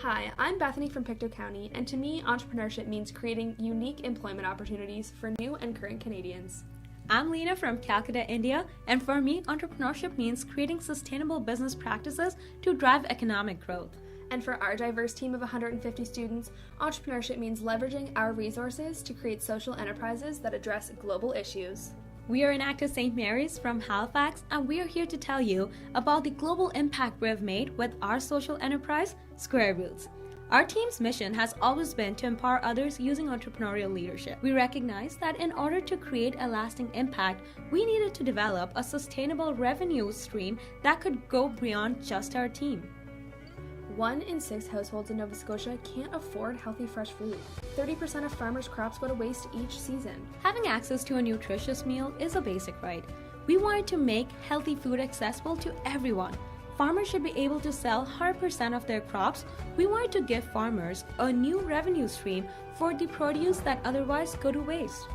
Hi, I'm Bethany from Pictou County, and to me, entrepreneurship means creating unique employment opportunities for new and current Canadians. I'm Lena from Calcutta, India, and for me, entrepreneurship means creating sustainable business practices to drive economic growth. And for our diverse team of 150 students, entrepreneurship means leveraging our resources to create social enterprises that address global issues. We are Enactus St. Mary's from Halifax, and we are here to tell you about the global impact we have made with our social enterprise, Square Roots. Our team's mission has always been to empower others using entrepreneurial leadership. We recognize that in order to create a lasting impact, we needed to develop a sustainable revenue stream that could go beyond just our team. 1 in 6 households in Nova Scotia can't afford healthy fresh food. 30% of farmers' crops go to waste each season. Having access to a nutritious meal is a basic right. We wanted to make healthy food accessible to everyone. Farmers should be able to sell 100% of their crops. We wanted to give farmers a new revenue stream for the produce that otherwise go to waste.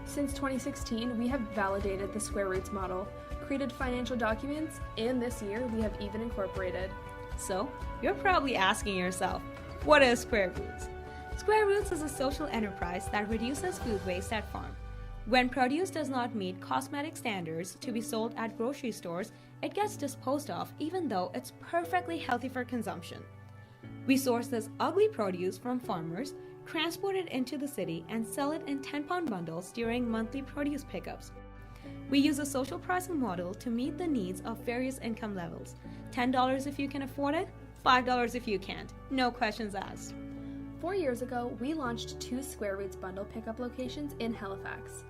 Since 2016, we have validated the Square Roots model, created financial documents, and this year we have even incorporated. So, you're probably asking yourself, what is Square Roots? Square Roots is a social enterprise that reduces food waste at farm. When produce does not meet cosmetic standards to be sold at grocery stores, it gets disposed of even though it's perfectly healthy for consumption. We source this ugly produce from farmers, transport it into the city, and sell it in 10-pound bundles during monthly produce pickups. We use a social pricing model to meet the needs of various income levels. $10 if you can afford it, $5 if you can't. No questions asked. 4 years ago, we launched 2 Square Roots bundle pickup locations in Halifax.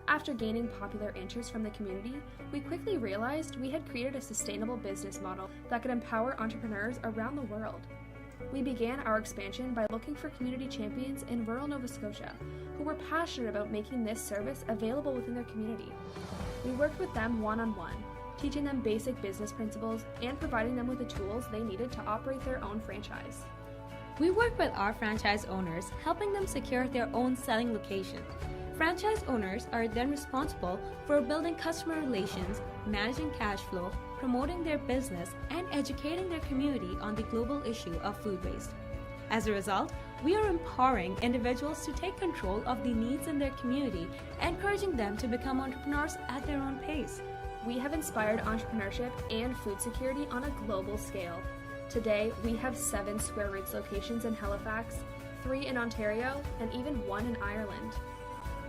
After gaining popular interest from the community, we quickly realized we had created a sustainable business model that could empower entrepreneurs around the world. We began our expansion by looking for community champions in rural Nova Scotia who were passionate about making this service available within their community. We worked with them one-on-one, teaching them basic business principles and providing them with the tools they needed to operate their own franchise. We work with our franchise owners, helping them secure their own selling location. Franchise owners are then responsible for building customer relations, managing cash flow, promoting their business, and educating their community on the global issue of food waste. As a result, we are empowering individuals to take control of the needs in their community, encouraging them to become entrepreneurs at their own pace. We have inspired entrepreneurship and food security on a global scale. Today, we have 7 Square Roots locations in Halifax, 3 in Ontario, and even 1 in Ireland.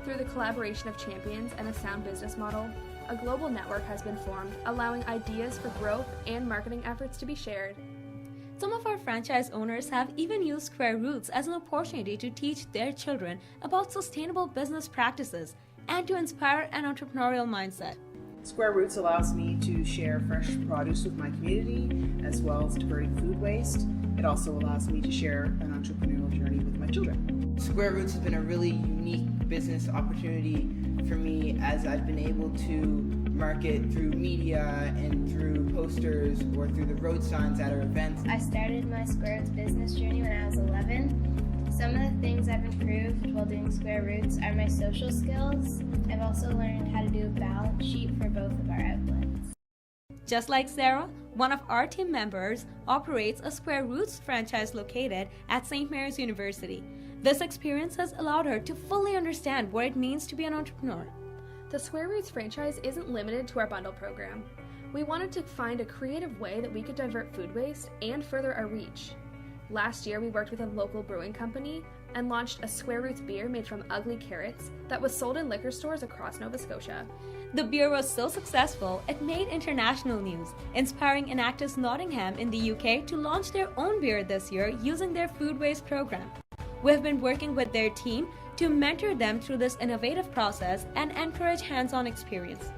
Through the collaboration of champions and a sound business model, a global network has been formed, allowing ideas for growth and marketing efforts to be shared. Some of our franchise owners have even used Square Roots as an opportunity to teach their children about sustainable business practices and to inspire an entrepreneurial mindset. Square Roots allows me to share fresh produce with my community as well as diverting food waste. It also allows me to share an entrepreneurial journey with my children. Square Roots has been a really unique business opportunity for me as I've been able to market through media and through posters or through the road signs at our events. I started my Square Roots business journey when I was 11. Some of the things I've improved while doing Square Roots are my social skills. I've also learned how to do a balance sheet for both of our outlets. Just like Sarah, one of our team members operates a Square Roots franchise located at St. Mary's University. This experience has allowed her to fully understand what it means to be an entrepreneur. The Square Roots franchise isn't limited to our bundle program. We wanted to find a creative way that we could divert food waste and further our reach. Last year, we worked with a local brewing company and launched a Square Roots beer made from ugly carrots that was sold in liquor stores across Nova Scotia. The beer was so successful, it made international news, inspiring Enactus Nottingham in the UK to launch their own beer this year using their food waste program. We have been working with their team to mentor them through this innovative process and encourage hands-on experience.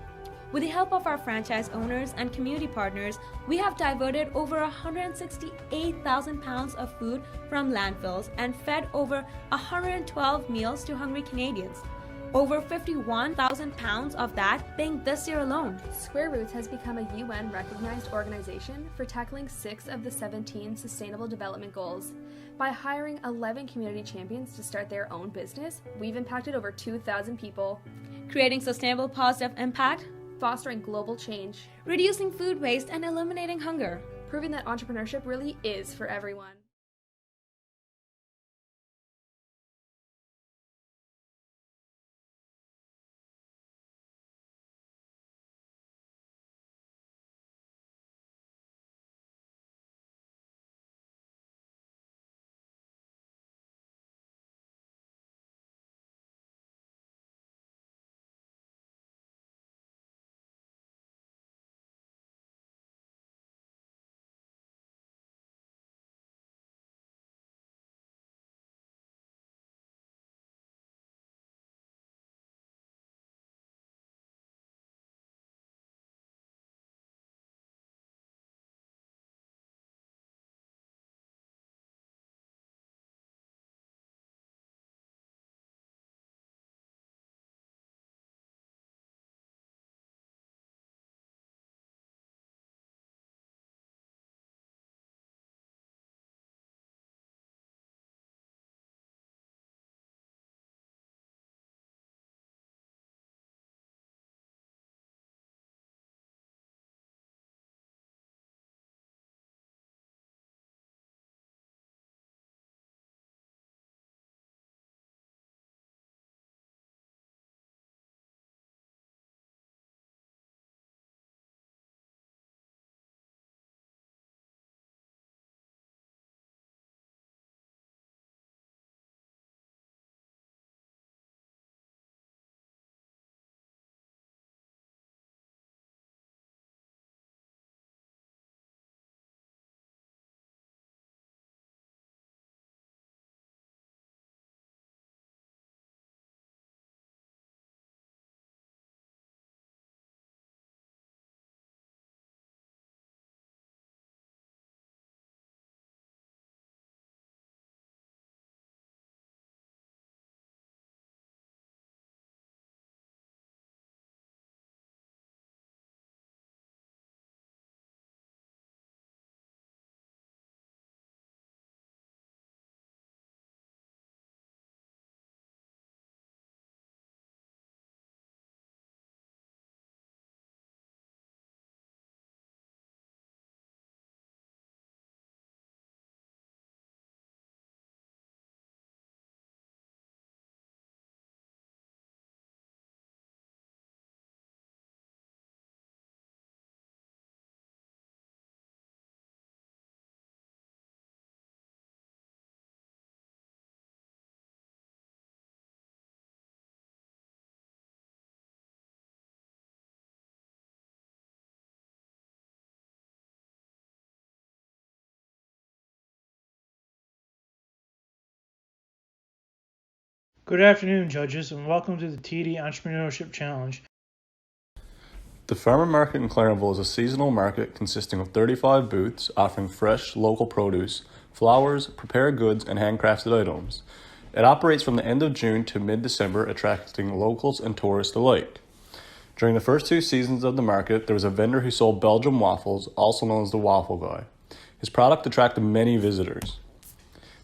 With the help of our franchise owners and community partners, we have diverted over 168,000 pounds of food from landfills and fed over 112 meals to hungry Canadians. Over 51,000 pounds of that being this year alone. Square Roots has become a UN-recognized organization for tackling 6 of the 17 Sustainable Development Goals. By hiring 11 community champions to start their own business, we've impacted over 2,000 people. Creating sustainable positive impact, fostering global change, reducing food waste, and eliminating hunger. Proving that entrepreneurship really is for everyone. Good afternoon, judges, and welcome to the TD Entrepreneurship Challenge. The Farmer Market in Clarenville is a seasonal market consisting of 35 booths offering fresh, local produce, flowers, prepared goods, and handcrafted items. It operates from the end of June to mid-December, attracting locals and tourists alike. During the first 2 seasons of the market, there was a vendor who sold Belgian waffles, also known as the Waffle Guy. His product attracted many visitors.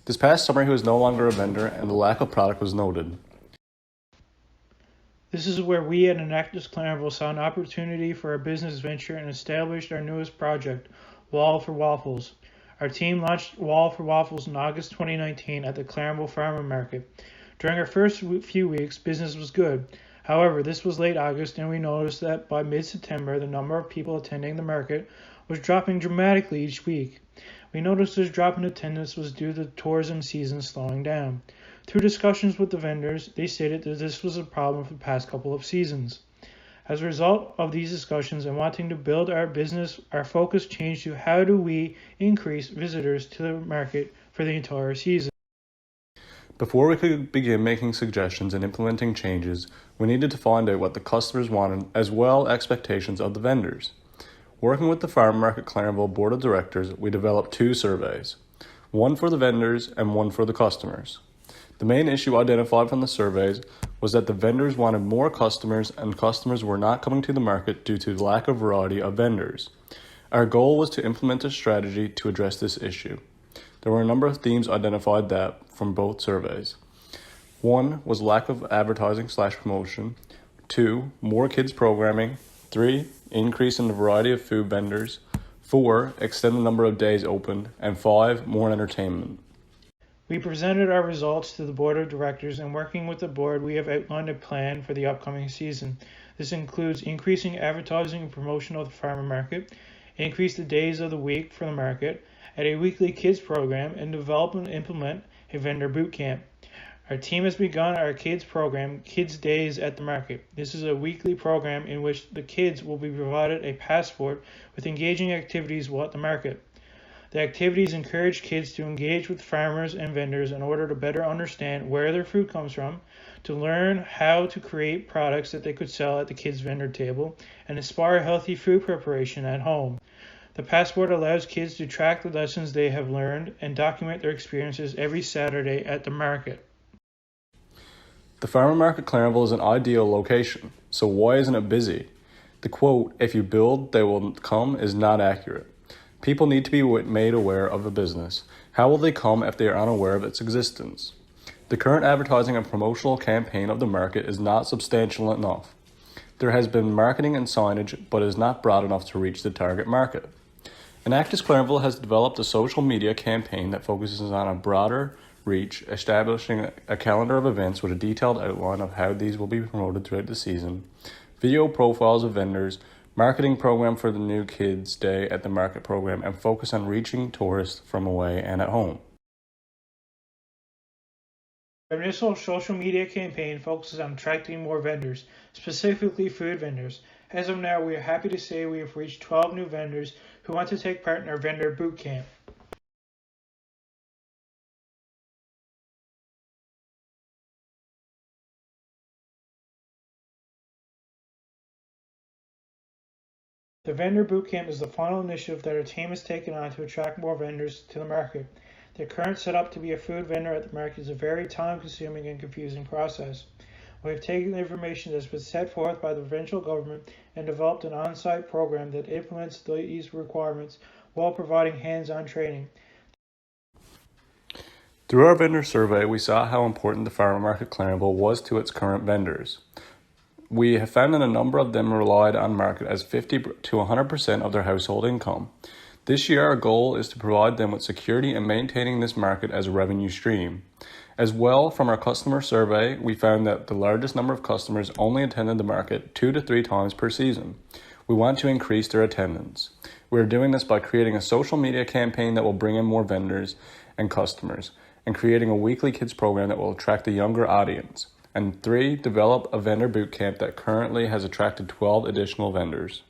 This past summer, he was no longer a vendor, and the lack of product was noted. This is where we at Enactus Clarenville saw an opportunity for our business venture and established our newest project, Wall for Waffles. Our team launched Wall for Waffles in August 2019 at the Clarenville Farmer Market. During our first few weeks, business was good. However, this was late August, and we noticed that by mid-September, the number of people attending the market was dropping dramatically each week. We noticed this drop in attendance was due to the tourism season slowing down. Through discussions with the vendors, they stated that this was a problem for the past couple of seasons. As a result of these discussions and wanting to build our business, our focus changed to how do we increase visitors to the market for the entire season. Before we could begin making suggestions and implementing changes, we needed to find out what the customers wanted as well as expectations of the vendors. Working with the Farm Market Clarenville Board of Directors, we developed 2 surveys, one for the vendors and one for the customers. The main issue identified from the surveys was that the vendors wanted more customers and customers were not coming to the market due to the lack of variety of vendors. Our goal was to implement a strategy to address this issue. There were a number of themes identified from both surveys. 1 was lack of advertising/promotion, 2, more kids programming, 3, increase in the variety of food vendors, 4, extend the number of days open, and 5, more entertainment. We presented our results to the Board of Directors, and working with the board, we have outlined a plan for the upcoming season. This includes increasing advertising and promotion of the farmer market, increase the days of the week for the market, add a weekly kids program, and develop and implement a vendor boot camp. Our team has begun our kids program, Kids Days at the Market. This is a weekly program in which the kids will be provided a passport with engaging activities while at the market. The activities encourage kids to engage with farmers and vendors in order to better understand where their food comes from, to learn how to create products that they could sell at the kids' vendor table, and inspire healthy food preparation at home. The passport allows kids to track the lessons they have learned and document their experiences every Saturday at the market. The Farmer Market Clarenville is an ideal location, so why isn't it busy? The quote, "If you build, they will come," is not accurate. People need to be made aware of a business. How will they come if they are unaware of its existence? The current advertising and promotional campaign of the market is not substantial enough. There has been marketing and signage, but is not broad enough to reach the target market. Enactus Clarenville has developed a social media campaign that focuses on a broader reach, establishing a calendar of events with a detailed outline of how these will be promoted throughout the season, video profiles of vendors, marketing program for the new Kids Day at the Market program, and focus on reaching tourists from away and at home. Our initial social media campaign focuses on attracting more vendors, specifically food vendors. As of now, we are happy to say we have reached 12 new vendors who want to take part in our vendor boot camp. The vendor boot camp is the final initiative that our team has taken on to attract more vendors to the market. The current setup to be a food vendor at the market is a very time-consuming and confusing process. We have taken the information that has been set forth by the provincial government and developed an on-site program that implements these requirements while providing hands-on training. Through our vendor survey, we saw how important the Farmer Market Clarenville was to its current vendors. We have found that a number of them relied on market as 50 to 100% of their household income. This year, our goal is to provide them with security and maintaining this market as a revenue stream. As well, from our customer survey, we found that the largest number of customers only attended the market 2 to 3 times per season. We want to increase their attendance. We are doing this by creating a social media campaign that will bring in more vendors and customers, and creating a weekly kids program that will attract a younger audience. And 3, develop a vendor boot camp that currently has attracted 12 additional vendors.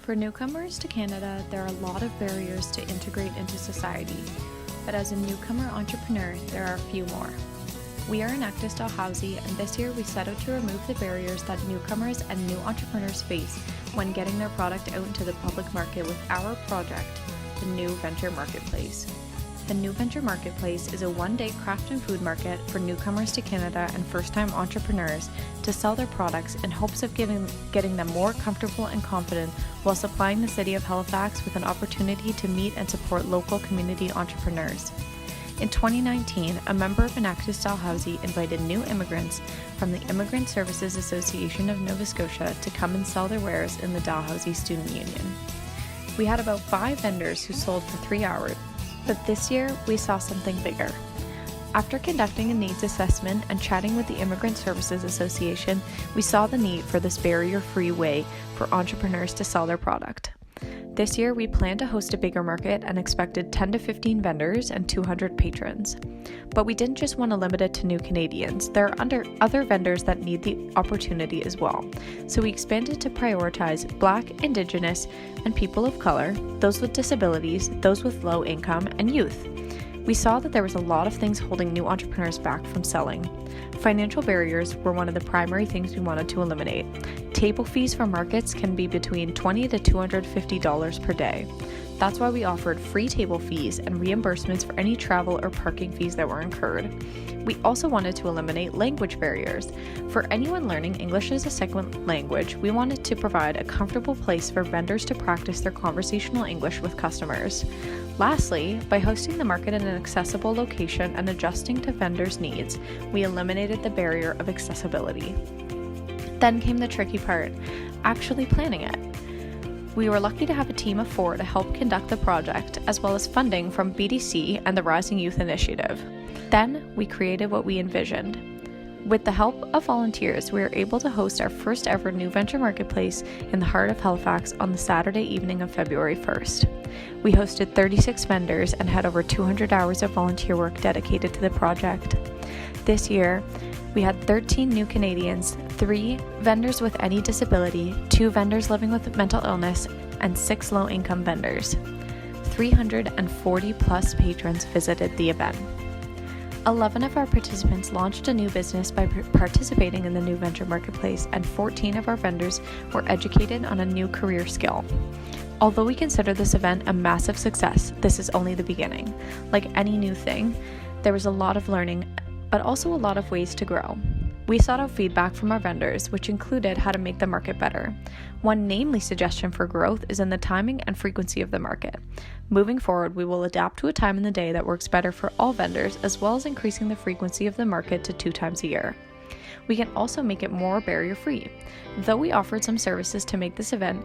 For newcomers to Canada, there are a lot of barriers to integrate into society, but as a newcomer entrepreneur, there are a few more. We are Enactus Dalhousie, and this year we set out to remove the barriers that newcomers and new entrepreneurs face when getting their product out into the public market with our project, the New Venture Marketplace. The New Venture Marketplace is a one-day craft and food market for newcomers to Canada and first-time entrepreneurs to sell their products in hopes of getting them more comfortable and confident while supplying the city of Halifax with an opportunity to meet and support local community entrepreneurs. In 2019, a member of Enactus Dalhousie invited new immigrants from the Immigrant Services Association of Nova Scotia to come and sell their wares in the Dalhousie Student Union. We had about 5 vendors who sold for 3 hours, but this year we saw something bigger. After conducting a needs assessment and chatting with the Immigrant Services Association, we saw the need for this barrier-free way for entrepreneurs to sell their product. This year, we plan to host a bigger market and expected 10 to 15 vendors and 200 patrons. But we didn't just want to limit it to new Canadians. There are other vendors that need the opportunity as well. So we expanded to prioritize Black, Indigenous, and people of color, those with disabilities, those with low income, and youth. We saw that there was a lot of things holding new entrepreneurs back from selling. Financial barriers were one of the primary things we wanted to eliminate. Table fees for markets can be between $20 to $250 per day. That's why we offered free table fees and reimbursements for any travel or parking fees that were incurred. We also wanted to eliminate language barriers. For anyone learning English as a second language, we wanted to provide a comfortable place for vendors to practice their conversational English with customers. Lastly, by hosting the market in an accessible location and adjusting to vendors' needs, we eliminated the barrier of accessibility. Then came the tricky part, actually planning it. We were lucky to have a team of 4 to help conduct the project, as well as funding from BDC and the Rising Youth Initiative. Then, we created what we envisioned. With the help of volunteers, we were able to host our first ever New Venture Marketplace in the heart of Halifax on the Saturday evening of February 1st. We hosted 36 vendors and had over 200 hours of volunteer work dedicated to the project. This year, we had 13 new Canadians, 3 vendors with any disability, 2 vendors living with mental illness, and 6 low-income vendors. 340 plus patrons visited the event. 11 of our participants launched a new business by participating in the New Venture Marketplace, and 14 of our vendors were educated on a new career skill. Although we consider this event a massive success, this is only the beginning. Like any new thing, there was a lot of learning, but also a lot of ways to grow. We sought out feedback from our vendors, which included how to make the market better. One namely suggestion for growth is in the timing and frequency of the market. Moving forward, we will adapt to a time in the day that works better for all vendors, as well as increasing the frequency of the market to 2 times a year. We can also make it more barrier-free. Though we offered some services to make this event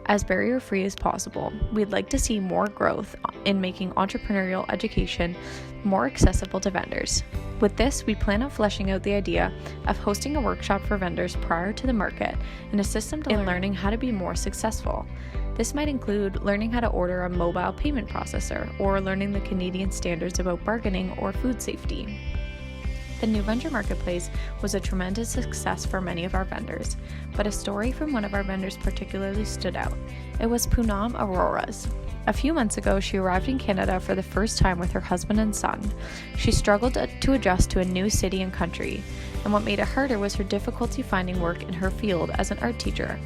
as barrier-free as possible, we'd like to see more growth in making entrepreneurial education more accessible to vendors. With this, we plan on fleshing out the idea of hosting a workshop for vendors prior to the market and assist them in learning how to be more successful. This might include learning how to order a mobile payment processor or learning the Canadian standards about bargaining or food safety. The New Venture Marketplace was a tremendous success for many of our vendors, but a story from one of our vendors particularly stood out. It was Poonam Aurora's. A few months ago, she arrived in Canada for the first time with her husband and son. She struggled to adjust to a new city and country, and what made it harder was her difficulty finding work in her field as an art teacher.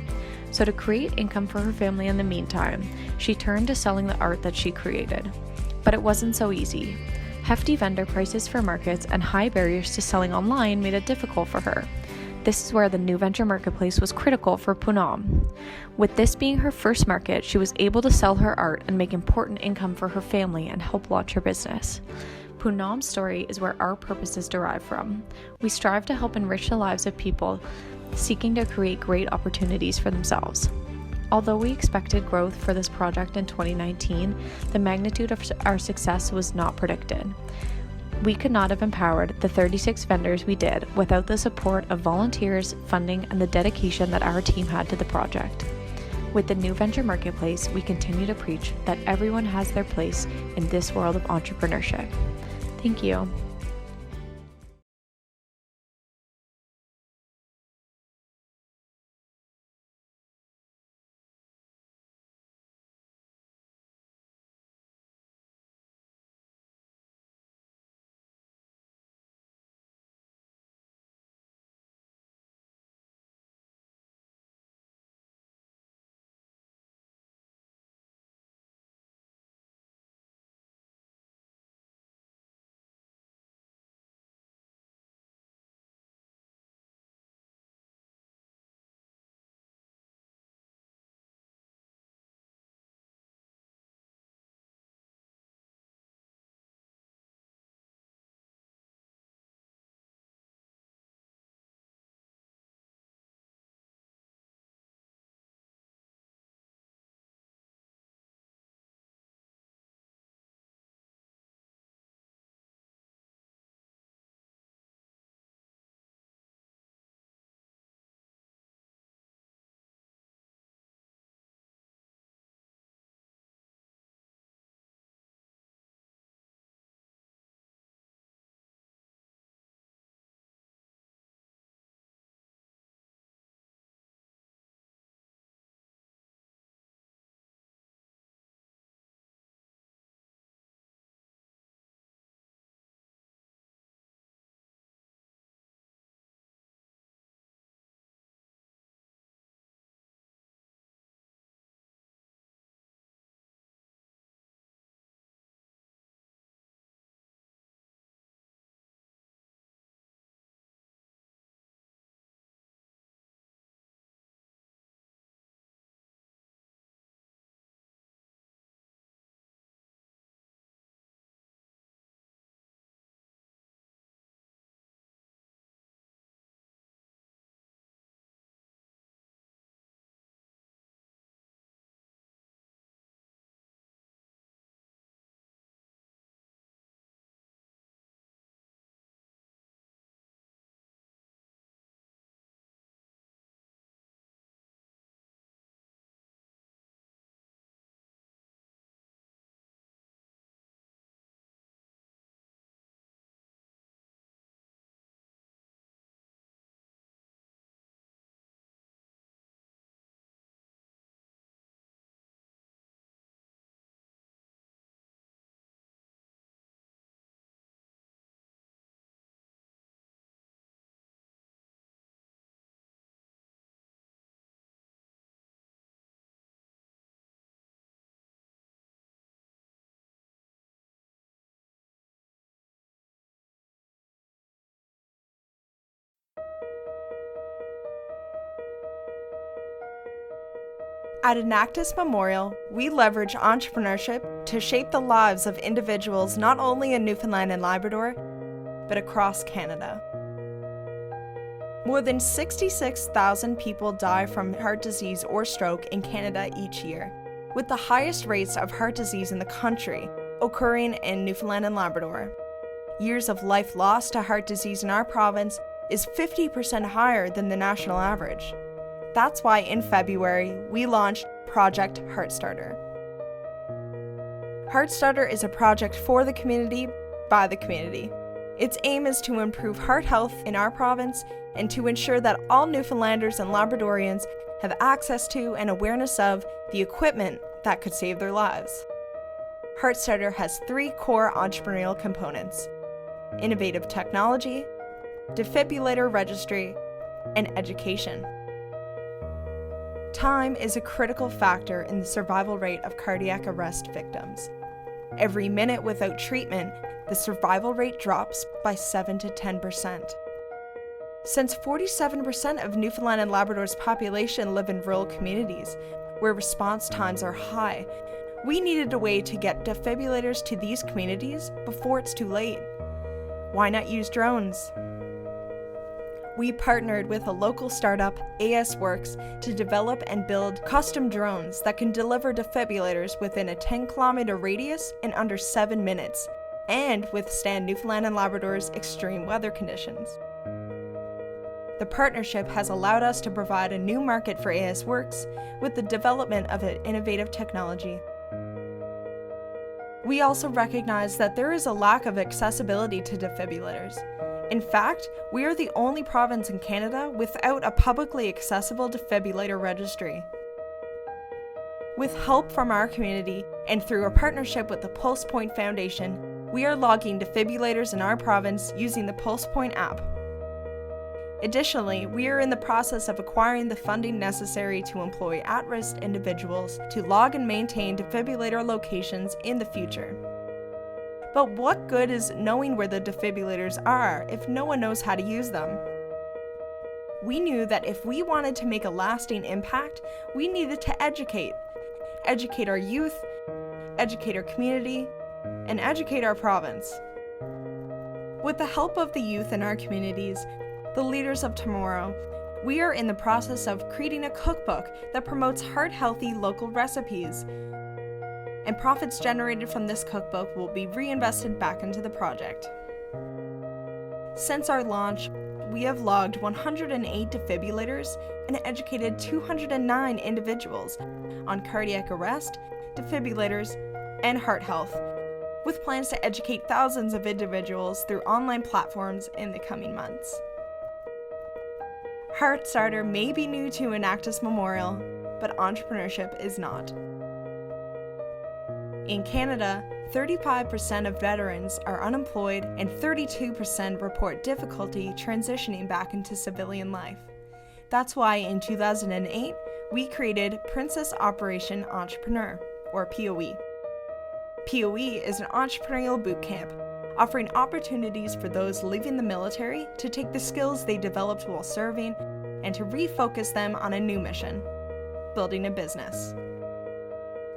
So to create income for her family in the meantime, she turned to selling the art that she created. But it wasn't so easy. Hefty vendor prices for markets and high barriers to selling online made it difficult for her. This is where the New Venture Marketplace was critical for Poonam. With this being her first market, she was able to sell her art and make important income for her family and help launch her business. Poonam's story is where our purpose is derived from. We strive to help enrich the lives of people seeking to create great opportunities for themselves. Although we expected growth for this project in 2019, the magnitude of our success was not predicted. We could not have empowered the 36 vendors we did without the support of volunteers, funding, and the dedication that our team had to the project. With the New Venture Marketplace, we continue to preach that everyone has their place in this world of entrepreneurship. Thank you. At Enactus Memorial, we leverage entrepreneurship to shape the lives of individuals not only in Newfoundland and Labrador, but across Canada. More than 66,000 people die from heart disease or stroke in Canada each year, with the highest rates of heart disease in the country occurring in Newfoundland and Labrador. Years of life lost to heart disease in our province is 50% higher than the national average. That's why in February, we launched Project Heartstarter. Heartstarter is a project for the community, by the community. Its aim is to improve heart health in our province and to ensure that all Newfoundlanders and Labradorians have access to and awareness of the equipment that could save their lives. Heartstarter has 3 core entrepreneurial components: innovative technology, defibrillator registry, and education. Time is a critical factor in the survival rate of cardiac arrest victims. Every minute without treatment, the survival rate drops by 7 to 10%. Since 47% of Newfoundland and Labrador's population live in rural communities, where response times are high, we needed a way to get defibrillators to these communities before it's too late. Why not use drones? We partnered with a local startup, AS Works, to develop and build custom drones that can deliver defibrillators within a 10-kilometer radius in under 7 minutes and withstand Newfoundland and Labrador's extreme weather conditions. The partnership has allowed us to provide a new market for AS Works with the development of an innovative technology. We also recognize that there is a lack of accessibility to defibrillators. In fact, we are the only province in Canada without a publicly accessible defibrillator registry. With help from our community and through a partnership with the Pulse Point Foundation, we are logging defibrillators in our province using the Pulse Point app. Additionally, we are in the process of acquiring the funding necessary to employ at-risk individuals to log and maintain defibrillator locations in the future. But what good is knowing where the defibrillators are if no one knows how to use them? We knew that if we wanted to make a lasting impact, we needed to educate. Educate our youth, educate our community, and educate our province. With the help of the youth in our communities, the leaders of tomorrow, we are in the process of creating a cookbook that promotes heart-healthy local recipes. And profits generated from this cookbook will be reinvested back into the project. Since our launch, we have logged 108 defibrillators and educated 209 individuals on cardiac arrest, defibrillators, and heart health, with plans to educate thousands of individuals through online platforms in the coming months. Heartstarter may be new to Enactus Memorial, but entrepreneurship is not. In Canada, 35% of veterans are unemployed and 32% report difficulty transitioning back into civilian life. That's why in 2008, we created Princess Operation Entrepreneur, or POE. POE is an entrepreneurial boot camp, offering opportunities for those leaving the military to take the skills they developed while serving and to refocus them on a new mission, building a business.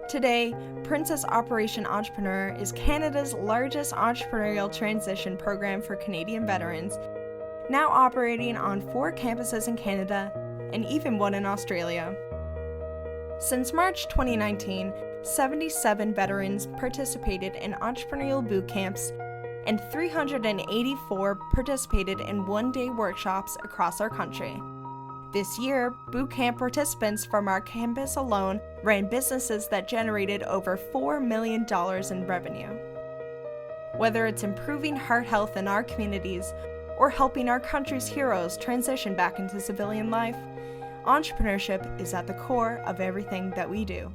Today, Princess Operation Entrepreneur is Canada's largest entrepreneurial transition program for Canadian veterans, now operating on 4 campuses in Canada and even 1 in Australia. Since March 2019, 77 veterans participated in entrepreneurial boot camps and 384 participated in one-day workshops across our country. This year, boot camp participants from our campus alone ran businesses that generated over $4 million in revenue. Whether it's improving heart health in our communities or helping our country's heroes transition back into civilian life, entrepreneurship is at the core of everything that we do.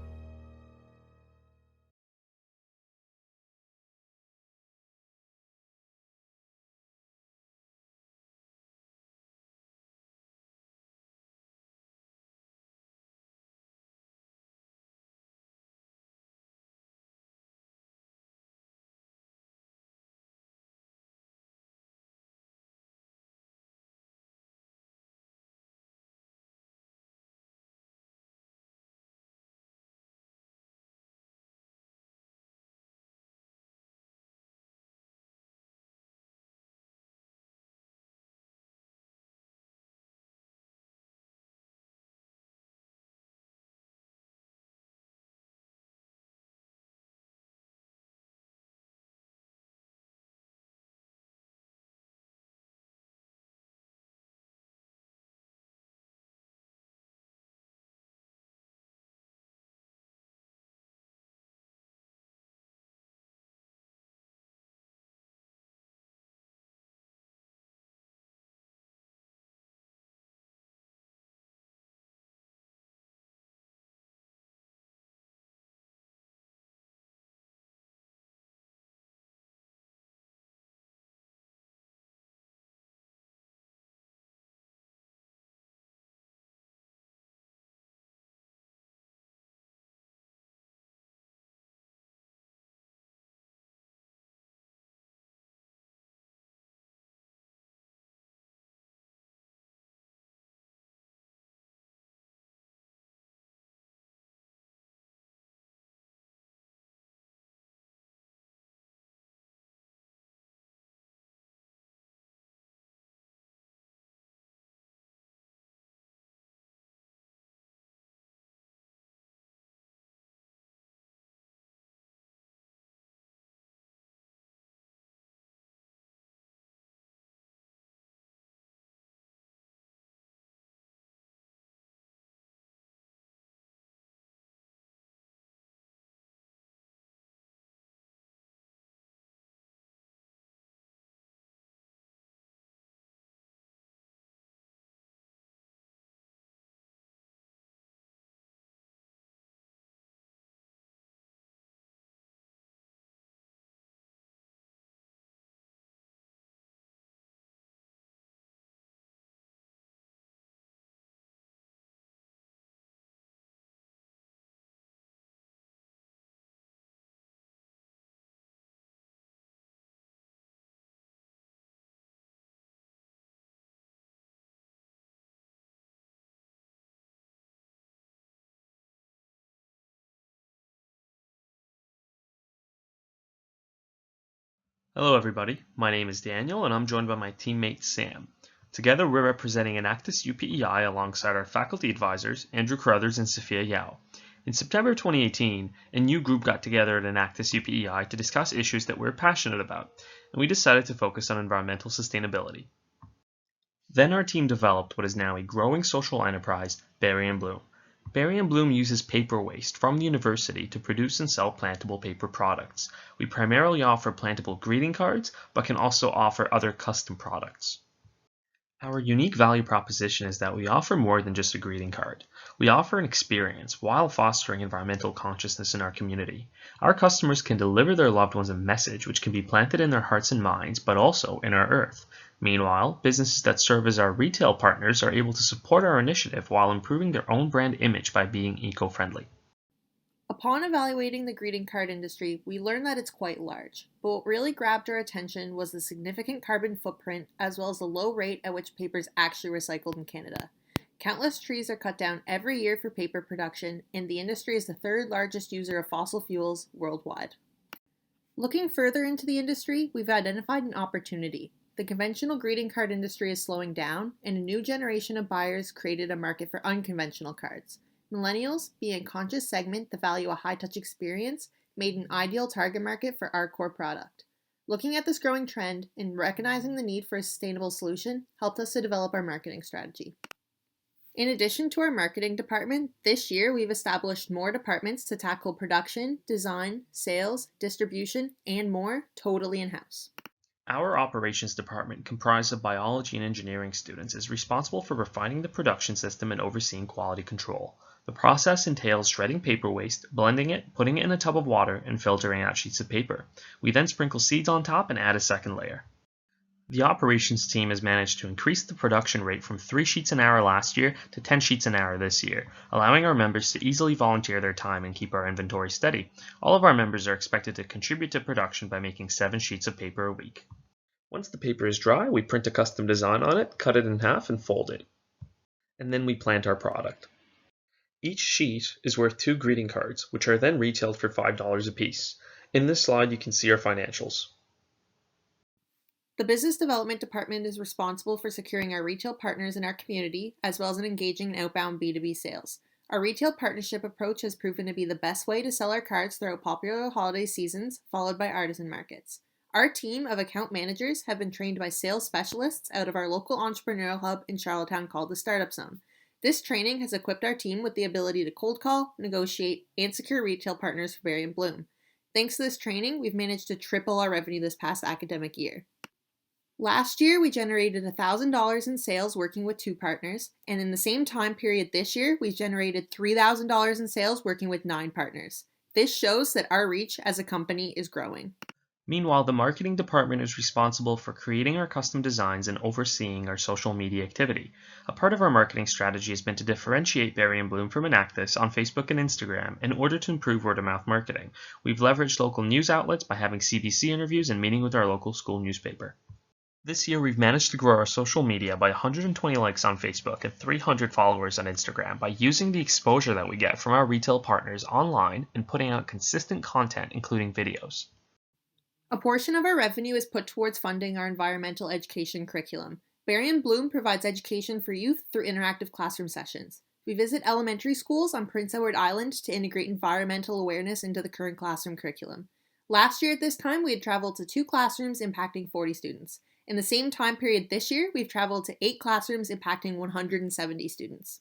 Hello everybody, my name is Daniel and I'm joined by my teammate Sam. Together we're representing Enactus UPEI alongside our faculty advisors Andrew Carruthers and Sophia Yao. In September 2018, a new group got together at Enactus UPEI to discuss issues that we're passionate about, and we decided to focus on environmental sustainability. Then our team developed what is now a growing social enterprise, Berry & Bloom. Berry & Bloom uses paper waste from the university to produce and sell plantable paper products. We primarily offer plantable greeting cards, but can also offer other custom products. Our unique value proposition is that we offer more than just a greeting card. We offer an experience while fostering environmental consciousness in our community. Our customers can deliver their loved ones a message which can be planted in their hearts and minds, but also in our earth. Meanwhile, businesses that serve as our retail partners are able to support our initiative while improving their own brand image by being eco-friendly. Upon evaluating the greeting card industry, we learned that it's quite large, but what really grabbed our attention was the significant carbon footprint as well as the low rate at which paper is actually recycled in Canada. Countless trees are cut down every year for paper production, and the industry is the third largest user of fossil fuels worldwide. Looking further into the industry, we've identified an opportunity. The conventional greeting card industry is slowing down, and a new generation of buyers created a market for unconventional cards. Millennials, being a conscious segment that value a high-touch experience, made an ideal target market for our core product. Looking at this growing trend and recognizing the need for a sustainable solution helped us to develop our marketing strategy. In addition to our marketing department, this year we've established more departments to tackle production, design, sales, distribution, and more totally in-house. Our operations department, comprised of biology and engineering students, is responsible for refining the production system and overseeing quality control. The process entails shredding paper waste, blending it, putting it in a tub of water, and filtering out sheets of paper. We then sprinkle seeds on top and add a second layer. The operations team has managed to increase the production rate from 3 sheets an hour last year to 10 sheets an hour this year, allowing our members to easily volunteer their time and keep our inventory steady. All of our members are expected to contribute to production by making 7 sheets of paper a week. Once the paper is dry, we print a custom design on it, cut it in half, and fold it. And then we plant our product. Each sheet is worth 2 greeting cards, which are then retailed for $5 a piece. In this slide, you can see our financials. The business development department is responsible for securing our retail partners in our community, as well as in engaging in outbound B2B sales. Our retail partnership approach has proven to be the best way to sell our cards throughout popular holiday seasons, followed by artisan markets. Our team of account managers have been trained by sales specialists out of our local entrepreneurial hub in Charlottetown called the Startup Zone. This training has equipped our team with the ability to cold call, negotiate, and secure retail partners for Berry & Bloom. Thanks to this training, we've managed to triple our revenue this past academic year. Last year, we generated $1,000 in sales working with 2 partners, and in the same time period this year, we've generated $3,000 in sales working with 9 partners. This shows that our reach as a company is growing. Meanwhile, the marketing department is responsible for creating our custom designs and overseeing our social media activity. A part of our marketing strategy has been to differentiate Berry & Bloom from Enactus on Facebook and Instagram in order to improve word-of-mouth marketing. We've leveraged local news outlets by having CBC interviews and meeting with our local school newspaper. This year, we've managed to grow our social media by 120 likes on Facebook and 300 followers on Instagram by using the exposure that we get from our retail partners online and putting out consistent content, including videos. A portion of our revenue is put towards funding our environmental education curriculum. Berry & Bloom provides education for youth through interactive classroom sessions. We visit elementary schools on Prince Edward Island to integrate environmental awareness into the current classroom curriculum. Last year at this time, we had traveled to 2 classrooms impacting 40 students. In the same time period this year, we've traveled to 8 classrooms impacting 170 students.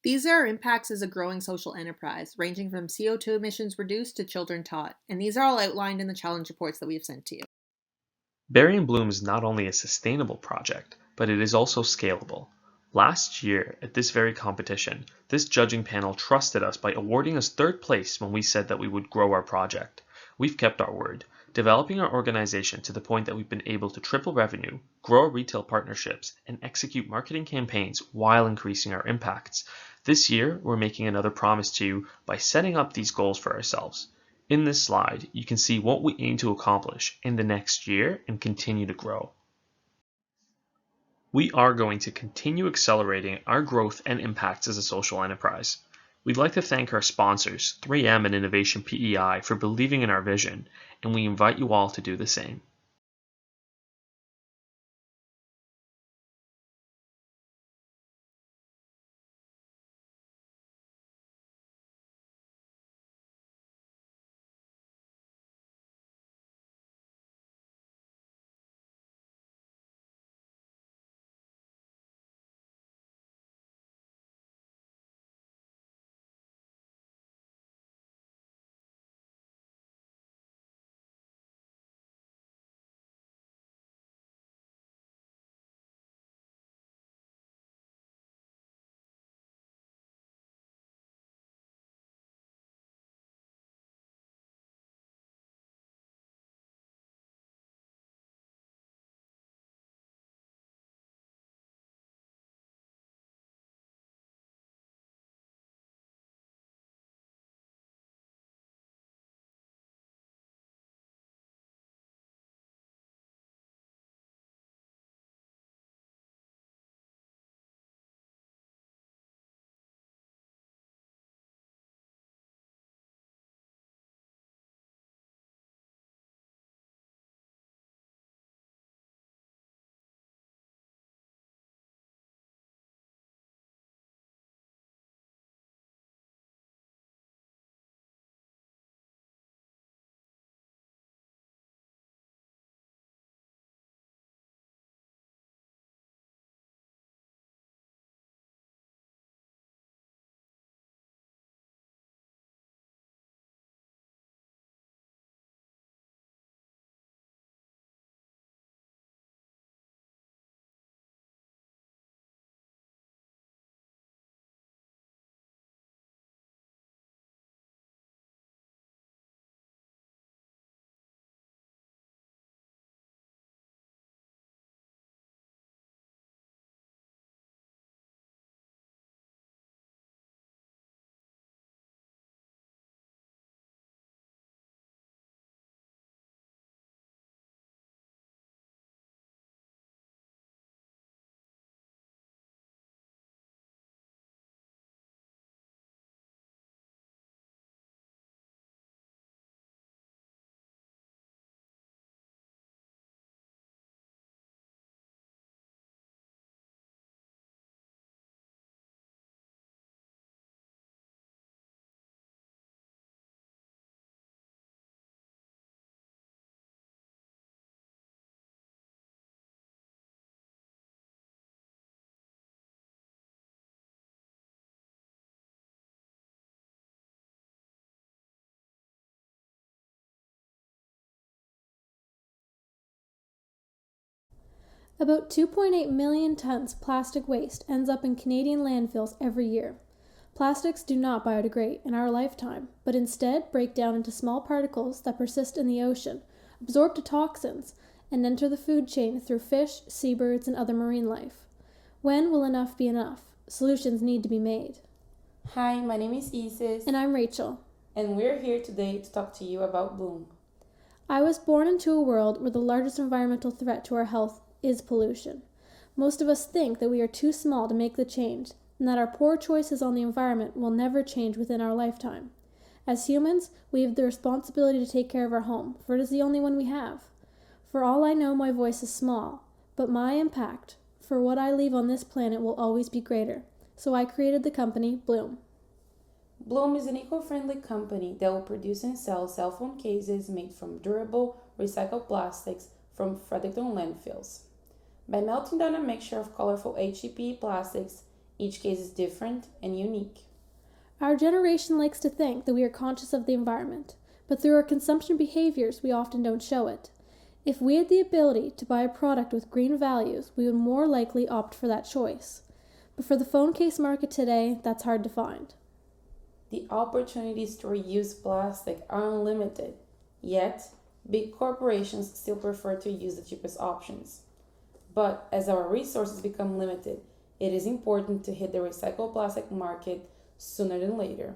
These are our impacts as a growing social enterprise, ranging from CO2 emissions reduced to children taught, and these are all outlined in the challenge reports that we have sent to you. Berry & Bloom is not only a sustainable project, but it is also scalable. Last year, at this very competition, this judging panel trusted us by awarding us 3rd place when we said that we would grow our project. We've kept our word, developing our organization to the point that we've been able to triple revenue, grow our retail partnerships, and execute marketing campaigns while increasing our impacts. This year, we're making another promise to you by setting up these goals for ourselves. In this slide, you can see what we aim to accomplish in the next year and continue to grow. We are going to continue accelerating our growth and impacts as a social enterprise. We'd like to thank our sponsors, 3M and Innovation PEI, for believing in our vision, and we invite you all to do the same. About 2.8 million tons plastic waste ends up in Canadian landfills every year. Plastics do not biodegrade in our lifetime, but instead break down into small particles that persist in the ocean, absorb the toxins, and enter the food chain through fish, seabirds, and other marine life. When will enough be enough? Solutions need to be made. Hi, my name is Isis. And I'm Rachel. And we're here today to talk to you about Bloom. I was born into a world where the largest environmental threat to our health is pollution. Most of us think that we are too small to make the change, and that our poor choices on the environment will never change within our lifetime. As humans, we have the responsibility to take care of our home, for it is the only one we have. For all I know, my voice is small, but my impact for what I leave on this planet will always be greater. So I created the company Bloom. Bloom is an eco-friendly company that will produce and sell cell phone cases made from durable, recycled plastics from Fredericton landfills. By melting down a mixture of colorful HDPE plastics, each case is different and unique. Our generation likes to think that we are conscious of the environment, but through our consumption behaviors, we often don't show it. If we had the ability to buy a product with green values, we would more likely opt for that choice. But for the phone case market today, that's hard to find. The opportunities to reuse plastic are unlimited, yet big corporations still prefer to use the cheapest options. But as our resources become limited, it is important to hit the recycled plastic market sooner than later.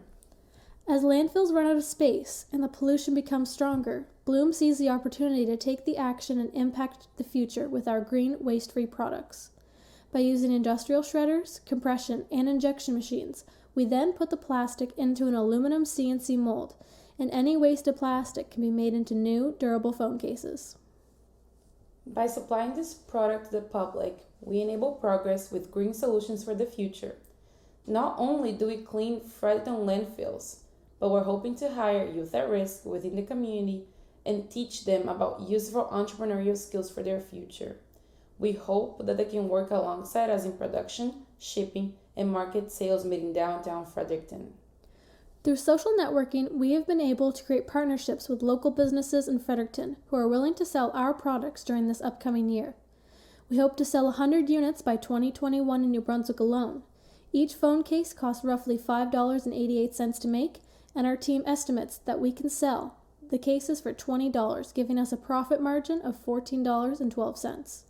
As landfills run out of space and the pollution becomes stronger, Bloom sees the opportunity to take the action and impact the future with our green, waste-free products. By using industrial shredders, compression, and injection machines, we then put the plastic into an aluminum CNC mold, and any wasted plastic can be made into new, durable phone cases. By supplying this product to the public, we enable progress with green solutions for the future. Not only do we clean Fredericton landfills, but we're hoping to hire youth at risk within the community and teach them about useful entrepreneurial skills for their future. We hope that they can work alongside us in production, shipping, and market sales made in downtown Fredericton. Through social networking, we have been able to create partnerships with local businesses in Fredericton who are willing to sell our products during this upcoming year. We hope to sell 100 units by 2021 in New Brunswick alone. Each phone case costs roughly $5.88 to make, and our team estimates that we can sell the cases for $20, giving us a profit margin of $14.12.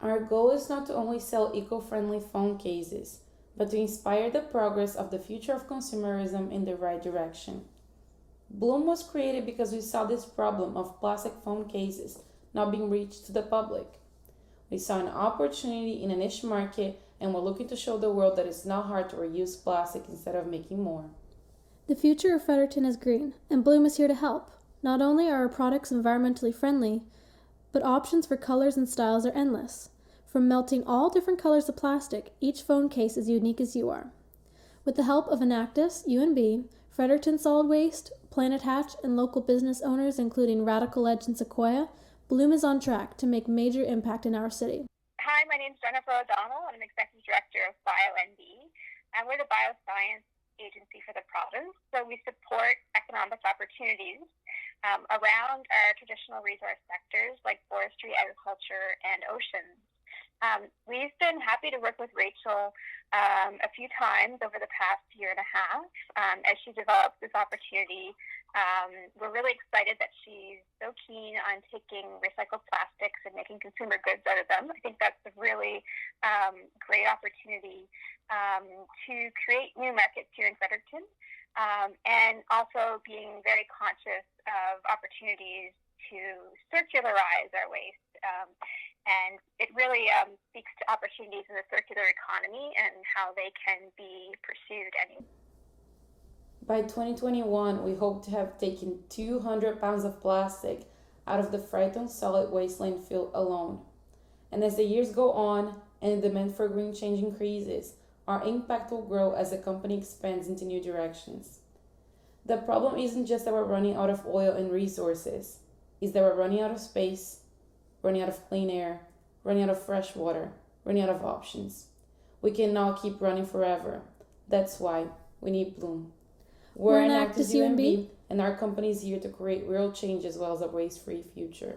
Our goal is not to only sell eco-friendly phone cases, but to inspire the progress of the future of consumerism in the right direction. Bloom was created because we saw this problem of plastic phone cases not being reached to the public. We saw an opportunity in a niche market, and we're looking to show the world that it's not hard to reuse plastic instead of making more. The future of Fredericton is green, and Bloom is here to help. Not only are our products environmentally friendly, but options for colors and styles are endless. From melting all different colors of plastic, each phone case is unique as you are. With the help of Enactus, UNB, Fredericton Solid Waste, Planet Hatch, and local business owners including Radical Edge and Sequoia, Bloom is on track to make major impact in our city. Hi, my name is Jennifer O'Donnell. I'm an executive director of BioND, and we're the bioscience agency for the province. So we support economic opportunities around our traditional resource sectors like forestry, agriculture, and oceans. We've been happy to work with Rachel a few times over the past year and a half as she develops this opportunity. We're really excited that she's so keen on taking recycled plastics and making consumer goods out of them. I think that's a really great opportunity to create new markets here in Fredericton, and also being very conscious of opportunities to circularize our waste. And it really speaks to opportunities in the circular economy and how they can be pursued. By 2021, we hope to have taken 200 pounds of plastic out of the Fredericton solid waste landfill alone. And as the years go on and the demand for green change increases, our impact will grow as the company expands into new directions. The problem isn't just that we're running out of oil and resources, it's that we're running out of space, running out of clean air, running out of fresh water, running out of options. We cannot keep running forever. That's why we need Bloom. We're Enactus UNB, and our company is here to create real change as well as a waste-free future.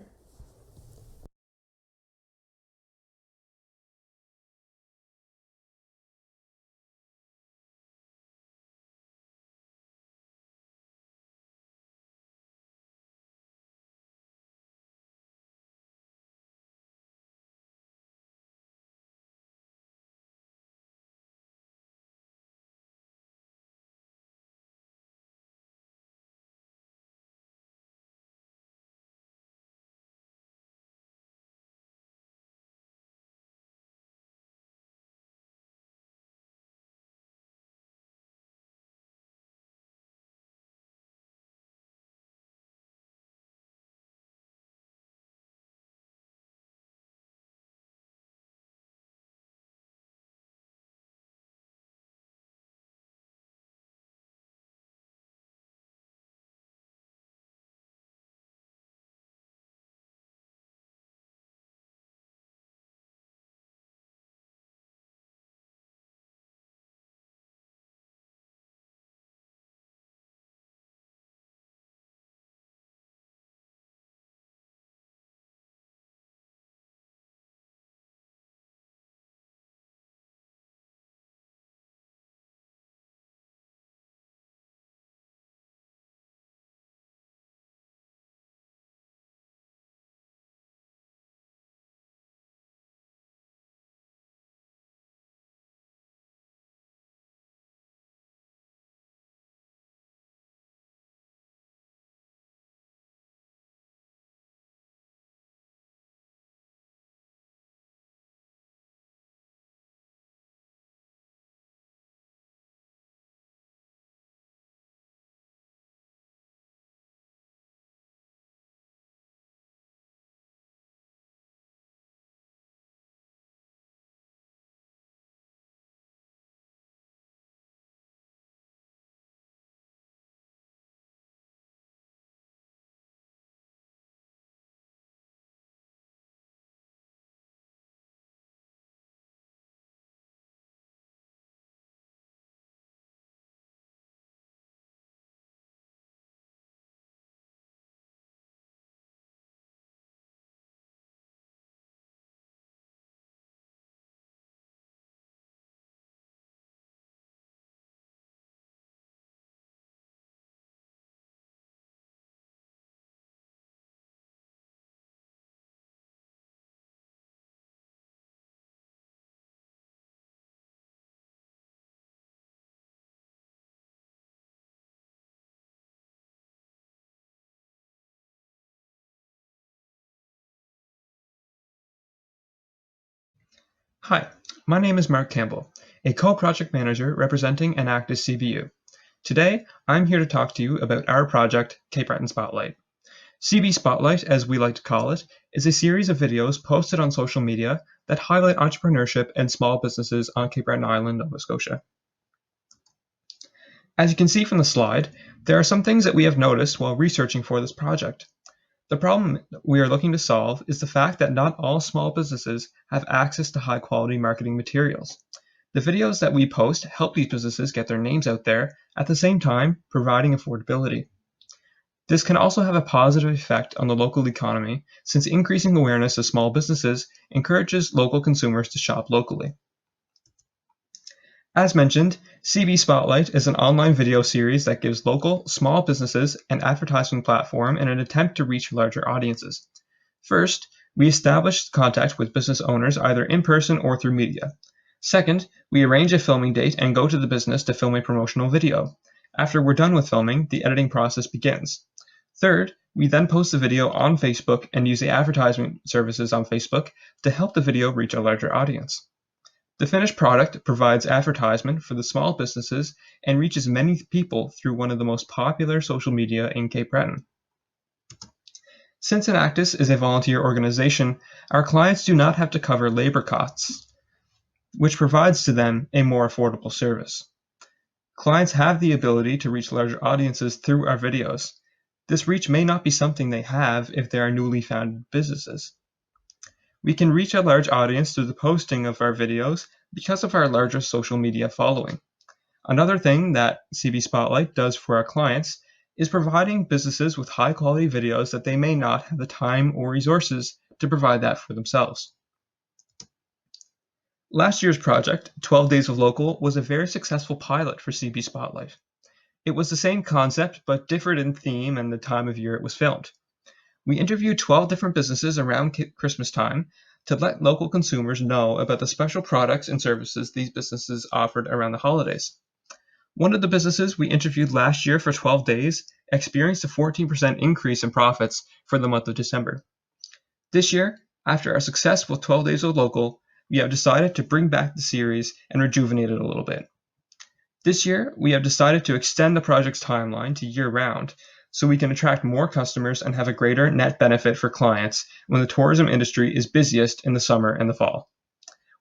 Hi, my name is Mark Campbell, a co-project manager representing Enactus CBU. Today, I'm here to talk to you about our project, Cape Breton Spotlight. CB Spotlight, as we like to call it, is a series of videos posted on social media that highlight entrepreneurship and small businesses on Cape Breton Island, Nova Scotia. As you can see from the slide, there are some things that we have noticed while researching for this project. The problem we are looking to solve is the fact that not all small businesses have access to high-quality marketing materials. The videos that we post help these businesses get their names out there, at the same time providing affordability. This can also have a positive effect on the local economy, since increasing awareness of small businesses encourages local consumers to shop locally. As mentioned, CB Spotlight is an online video series that gives local, small businesses an advertising platform in an attempt to reach larger audiences. First, we establish contact with business owners either in person or through media. Second, we arrange a filming date and go to the business to film a promotional video. After we're done with filming, the editing process begins. Third, we then post the video on Facebook and use the advertisement services on Facebook to help the video reach a larger audience. The finished product provides advertisement for the small businesses and reaches many people through one of the most popular social media in Cape Breton. Since Enactus is a volunteer organization, our clients do not have to cover labor costs, which provides to them a more affordable service. Clients have the ability to reach larger audiences through our videos. This reach may not be something they have if they are newly founded businesses. We can reach a large audience through the posting of our videos because of our larger social media following. Another thing that CB Spotlight does for our clients is providing businesses with high quality videos that they may not have the time or resources to provide that for themselves. Last year's project, 12 Days of Local, was a very successful pilot for CB Spotlight. It was the same concept but differed in theme and the time of year it was filmed. We interviewed 12 different businesses around Christmas time to let local consumers know about the special products and services these businesses offered around the holidays. One of the businesses we interviewed last year for 12 days experienced a 14% increase in profits for the month of December. This year, after our success with 12 Days of Local, we have decided to bring back the series and rejuvenate it a little bit. This year, we have decided to extend the project's timeline to year-round, so we can attract more customers and have a greater net benefit for clients when the tourism industry is busiest in the summer and the fall.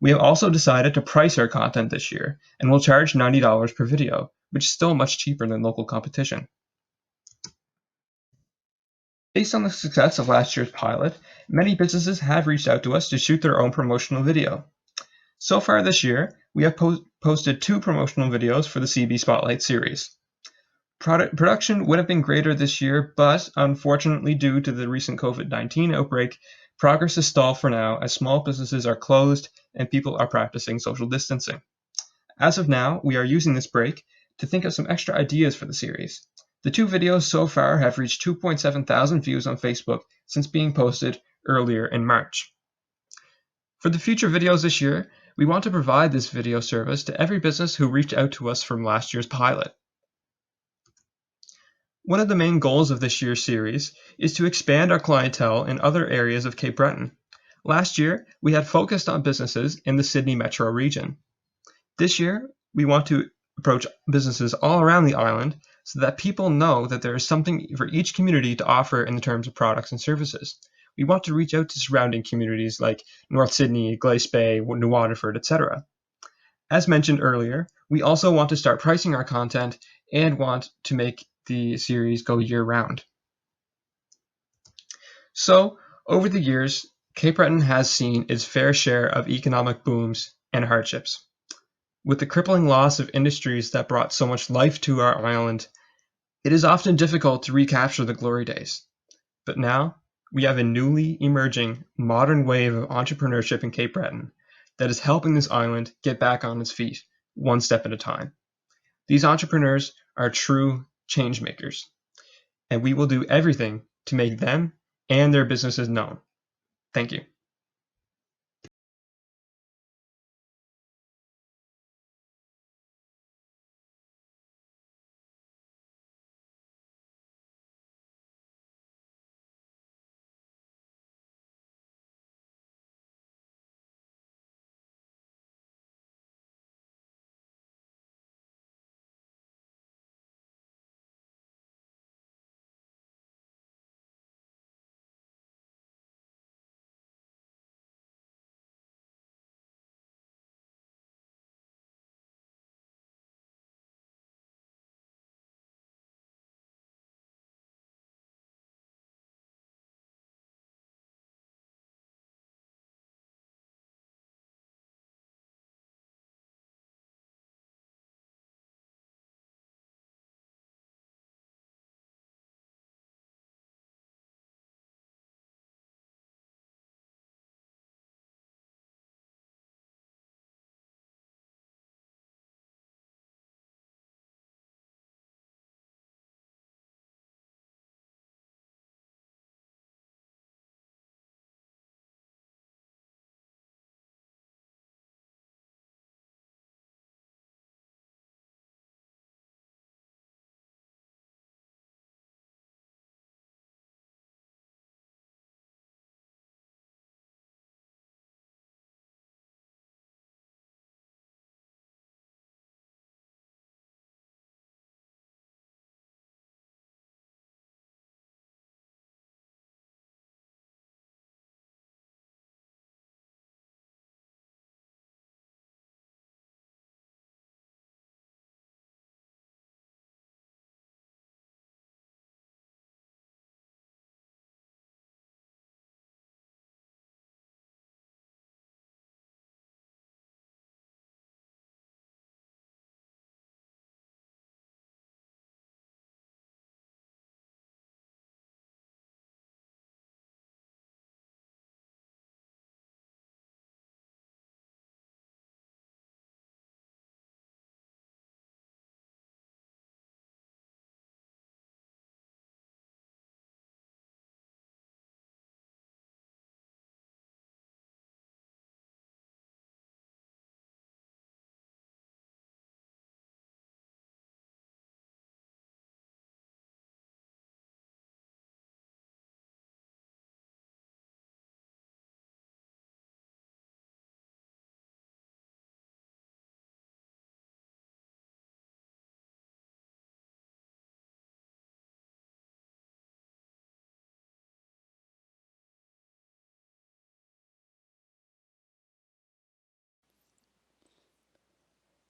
We have also decided to price our content this year, and will charge $90 per video, which is still much cheaper than local competition. Based on the success of last year's pilot, many businesses have reached out to us to shoot their own promotional video. So far this year, we have posted 2 promotional videos for the CB Spotlight series. Production would have been greater this year, but unfortunately due to the recent COVID-19 outbreak, progress is stalled for now as small businesses are closed and people are practicing social distancing. As of now, we are using this break to think of some extra ideas for the series. The 2 videos so far have reached 2.7 thousand views on Facebook since being posted earlier in March. For the future videos this year, we want to provide this video service to every business who reached out to us from last year's pilot. One of the main goals of this year's series is to expand our clientele in other areas of Cape Breton. Last year, we had focused on businesses in the Sydney metro region. This year, we want to approach businesses all around the island so that people know that there is something for each community to offer in the terms of products and services. We want to reach out to surrounding communities like North Sydney, Glace Bay, New Waterford, etc. As mentioned earlier, we also want to start pricing our content and want to make the series go year-round. So, over the years, Cape Breton has seen its fair share of economic booms and hardships. With the crippling loss of industries that brought so much life to our island, it is often difficult to recapture the glory days. But now, we have a newly emerging modern wave of entrepreneurship in Cape Breton that is helping this island get back on its feet, one step at a time. These entrepreneurs are true change makers, and we will do everything to make them and their businesses known. Thank you.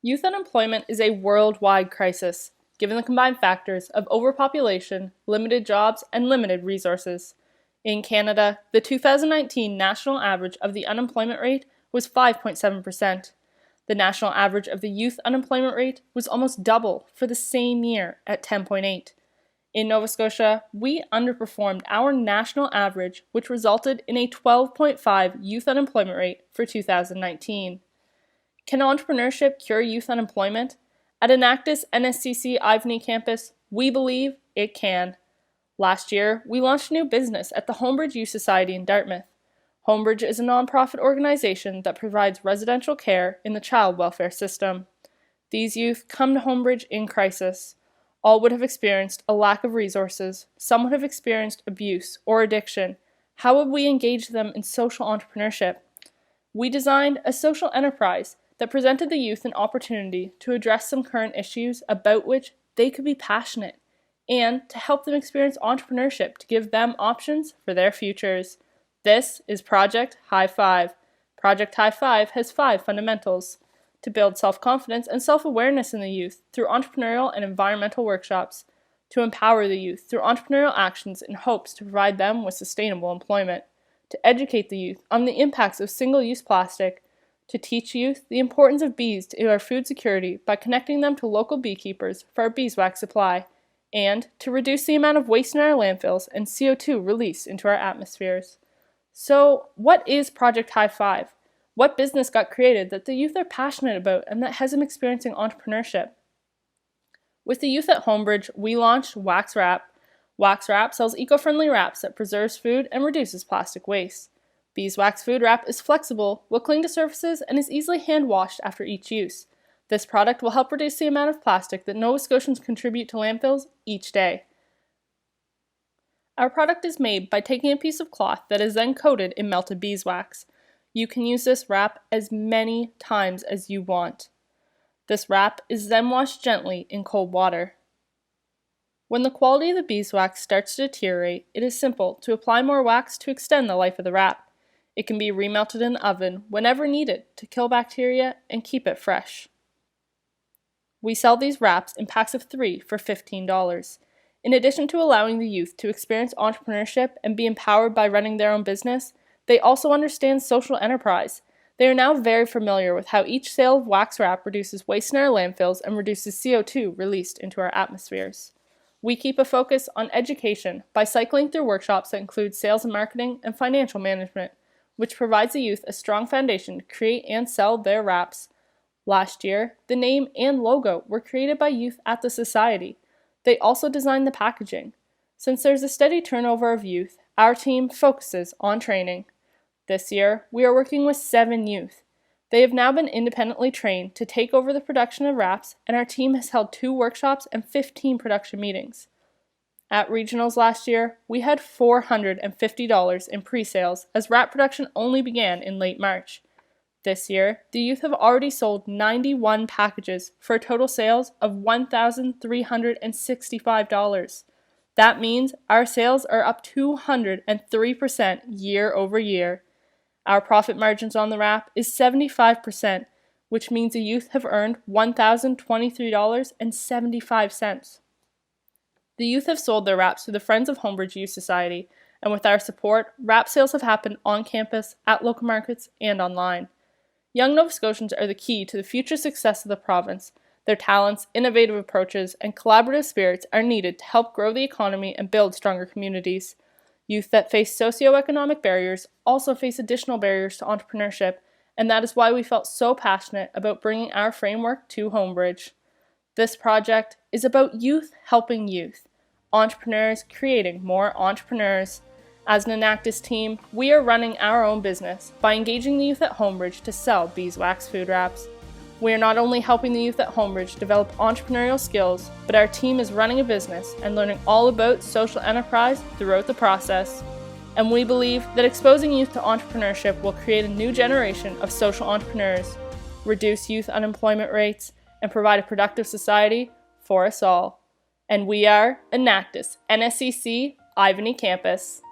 Youth unemployment is a worldwide crisis, given the combined factors of overpopulation, limited jobs, and limited resources. In Canada, the 2019 national average of the unemployment rate was 5.7%. The national average of the youth unemployment rate was almost double for the same year at 10.8. In Nova Scotia, we underperformed our national average, which resulted in a 12.5 youth unemployment rate for 2019. Can entrepreneurship cure youth unemployment? At Enactus NSCC Ivany campus, we believe it can. Last year, we launched a new business at the Homebridge Youth Society in Dartmouth. Homebridge is a nonprofit organization that provides residential care in the child welfare system. These youth come to Homebridge in crisis. All would have experienced a lack of resources. Some would have experienced abuse or addiction. How would we engage them in social entrepreneurship? We designed a social enterprise that presented the youth an opportunity to address some current issues about which they could be passionate, and to help them experience entrepreneurship to give them options for their futures. This is Project High Five. Project High Five has 5 fundamentals: to build self-confidence and self-awareness in the youth through entrepreneurial and environmental workshops, to empower the youth through entrepreneurial actions in hopes to provide them with sustainable employment, to educate the youth on the impacts of single-use plastic, to teach youth the importance of bees to our food security by connecting them to local beekeepers for our beeswax supply, and to reduce the amount of waste in our landfills and CO2 released into our atmospheres. So, what is Project High Five? What business got created that the youth are passionate about and that has them experiencing entrepreneurship? With the youth at Homebridge, we launched Wax Wrap. Wax Wrap sells eco-friendly wraps that preserves food and reduces plastic waste. Beeswax Food Wrap is flexible, will cling to surfaces, and is easily hand-washed after each use. This product will help reduce the amount of plastic that Nova Scotians contribute to landfills each day. Our product is made by taking a piece of cloth that is then coated in melted beeswax. You can use this wrap as many times as you want. This wrap is then washed gently in cold water. When the quality of the beeswax starts to deteriorate, it is simple to apply more wax to extend the life of the wrap. It can be remelted in the oven whenever needed to kill bacteria and keep it fresh. We sell these wraps in packs of 3 for $15. In addition to allowing the youth to experience entrepreneurship and be empowered by running their own business, they also understand social enterprise. They are now very familiar with how each sale of wax wrap reduces waste in our landfills and reduces CO2 released into our atmospheres. We keep a focus on education by cycling through workshops that include sales and marketing and financial management, which provides the youth a strong foundation to create and sell their wraps. Last year, the name and logo were created by youth at the Society. They also designed the packaging. Since there's a steady turnover of youth, our team focuses on training. This year, we are working with 7 youth. They have now been independently trained to take over the production of wraps, and our team has held 2 workshops and 15 production meetings. At regionals last year, we had $450 in pre-sales as wrap production only began in late March. This year, the youth have already sold 91 packages for total sales of $1,365. That means our sales are up 203% year over year. Our profit margins on the wrap is 75%, which means the youth have earned $1,023.75. The youth have sold their wraps to the Friends of Homebridge Youth Society, and with our support, wrap sales have happened on campus, at local markets, and online. Young Nova Scotians are the key to the future success of the province. Their talents, innovative approaches, and collaborative spirits are needed to help grow the economy and build stronger communities. Youth that face socioeconomic barriers also face additional barriers to entrepreneurship, and that is why we felt so passionate about bringing our framework to Homebridge. This project is about youth helping youth, entrepreneurs creating more entrepreneurs. As an Enactus team, we are running our own business by engaging the youth at Homebridge to sell beeswax food wraps. We are not only helping the youth at Homebridge develop entrepreneurial skills, but our team is running a business and learning all about social enterprise throughout the process. And we believe that exposing youth to entrepreneurship will create a new generation of social entrepreneurs, reduce youth unemployment rates, and provide a productive society for us all. And we are Enactus, NSCC, Ivany Campus.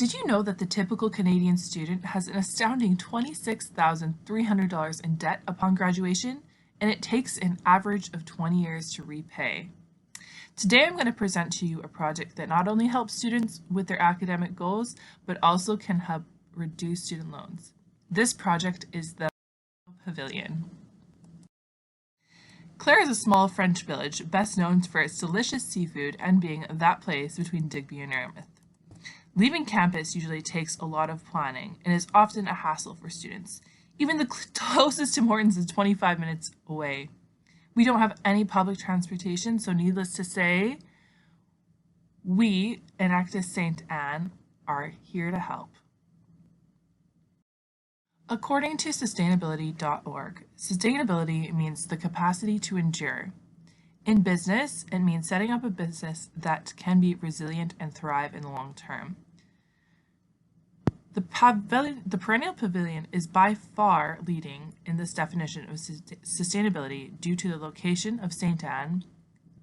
Did you know that the typical Canadian student has an astounding $26,300 in debt upon graduation, and it takes an average of 20 years to repay? Today I'm going to present to you a project that not only helps students with their academic goals, but also can help reduce student loans. This project is the Pavilion. Clare is a small French village best known for its delicious seafood and being that place between Digby and Yarmouth. Leaving campus usually takes a lot of planning and is often a hassle for students. Even the closest Tim Hortons is 25 minutes away. We don't have any public transportation, so needless to say, we, Enactus St. Anne, are here to help. According to sustainability.org, sustainability means the capacity to endure. In business, it means setting up a business that can be resilient and thrive in the long term. The perennial pavilion is by far leading in this definition of sustainability due to the location of St. Anne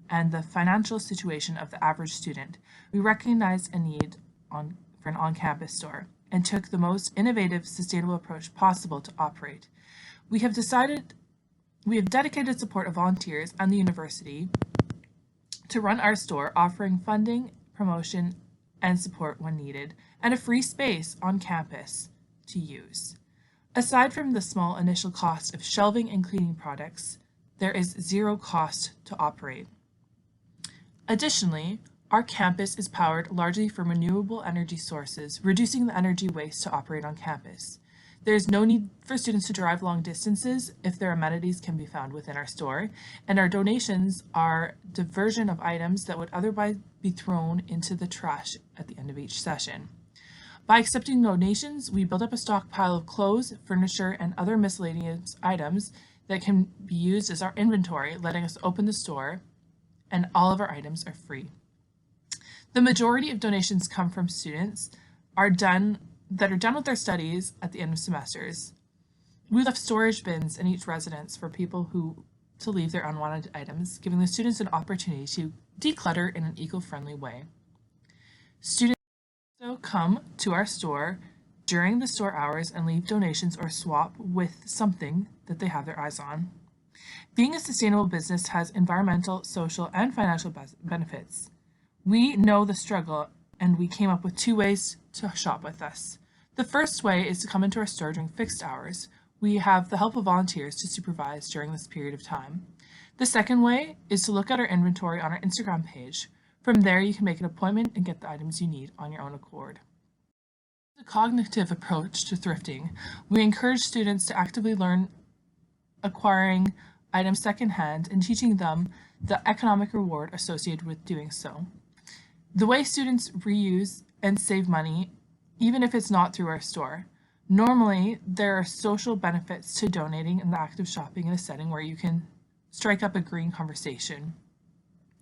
and the financial situation of the average student. We recognized a need for an on-campus store and took the most innovative, sustainable approach possible to operate. We have dedicated support of volunteers and the university to run our store, offering funding, promotion, and support when needed, and a free space on campus to use. Aside from the small initial cost of shelving and cleaning products, there is zero cost to operate. Additionally, our campus is powered largely from renewable energy sources, reducing the energy waste to operate on campus. There is no need for students to drive long distances if their amenities can be found within our store, and our donations are diversion of items that would otherwise be thrown into the trash at the end of each session. By accepting donations, we build up a stockpile of clothes, furniture, and other miscellaneous items that can be used as our inventory, letting us open the store, and all of our items are free. The majority of donations come from students that are done with their studies at the end of semesters. We left storage bins in each residence for people to leave their unwanted items, giving the students an opportunity to declutter in an eco-friendly way. Students also come to our store during the store hours and leave donations or swap with something that they have their eyes on. Being a sustainable business has environmental, social, and financial benefits. We know the struggle, and we came up with 2 ways to shop with us. The first way is to come into our store during fixed hours. We have the help of volunteers to supervise during this period of time. The second way is to look at our inventory on our Instagram page. From there, you can make an appointment and get the items you need on your own accord. The cognitive approach to thrifting. We encourage students to actively learn acquiring items secondhand and teaching them the economic reward associated with doing so. The way students reuse and save money, even if it's not through our store. Normally, there are social benefits to donating and the act of shopping in a setting where you can strike up a green conversation.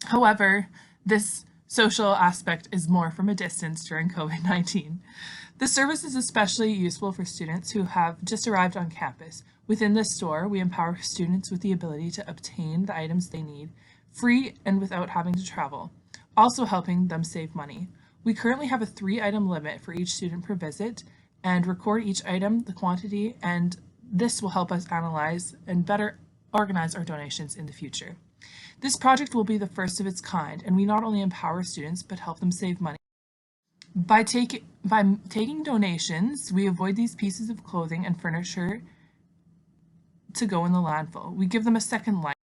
However, this social aspect is more from a distance during COVID-19. The service is especially useful for students who have just arrived on campus. Within this store, we empower students with the ability to obtain the items they need, free and without having to travel, also helping them save money. We currently have a 3-item limit for each student per visit and record each item, the quantity, and this will help us analyze and better organize our donations in the future. This project will be the first of its kind, and we not only empower students but help them save money. By taking donations, we avoid these pieces of clothing and furniture to go in the landfill. We give them a second life.